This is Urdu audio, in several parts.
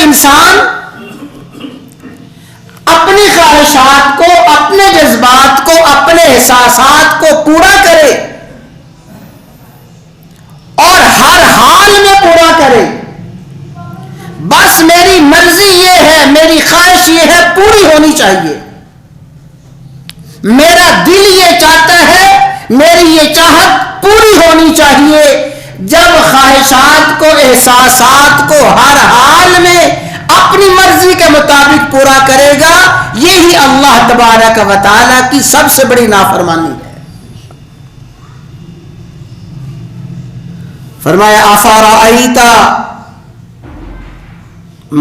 جب انسان اپنی خواہشات کو، اپنے جذبات کو، اپنے احساسات کو پورا کرے اور ہر حال میں پورا کرے، بس میری مرضی یہ ہے، میری خواہش یہ ہے، پوری ہونی چاہیے، میرا دل یہ چاہتا ہے، میری یہ چاہت پوری ہونی چاہیے، جب خواہشات کو، احساسات کو ہر حال میں اپنی مرضی کے مطابق پورا کرے گا، یہی اللہ تبارک و تعالی کی سب سے بڑی نافرمانی ہے۔ فرمایا افرأیت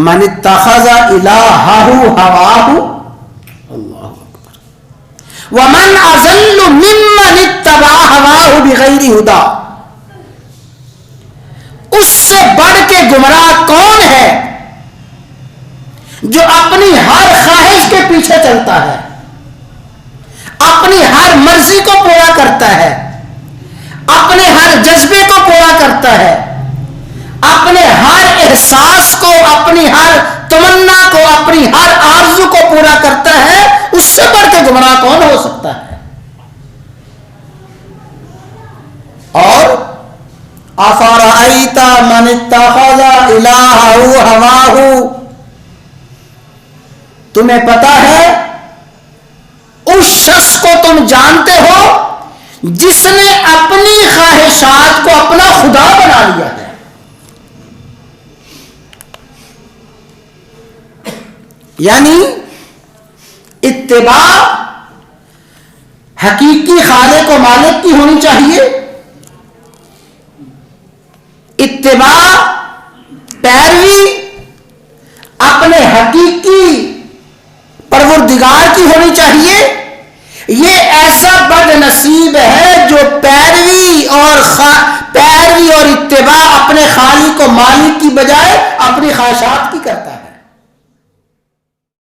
من اتخذ الہہ ہواہ، اللہ اکبر، ومن اضل ممن اتبع ہواہ بغیر ہدی، اس سے بڑھ کے گمراہ کون ہے جو اپنی ہر خواہش کے پیچھے چلتا ہے، اپنی ہر مرضی کو پورا کرتا ہے، اپنے ہر جذبے کو پورا کرتا ہے، اپنے ہر احساس کو، اپنی ہر تمنا کو، اپنی ہر آرزو کو پورا کرتا ہے، اس سے بڑھ کے گمراہ کون ہو سکتا ہے؟ اور افرأیت من اتخذ الہہ ہواہ، تمہیں پتا ہے اس شخص کو تم جانتے ہو جس نے اپنی خواہشات کو اپنا خدا بنا لیا ہے، یعنی اتباع حقیقی خالق و مالک کی ہونی چاہیے، اتباع پیروی اپنے حقیقی پروردگار کی ہونی چاہیے۔ یہ ایسا بد نصیب ہے جو پیروی اور اتباع اپنے خالق و مالک کی بجائے اپنی خواہشات کی کرتا ہے۔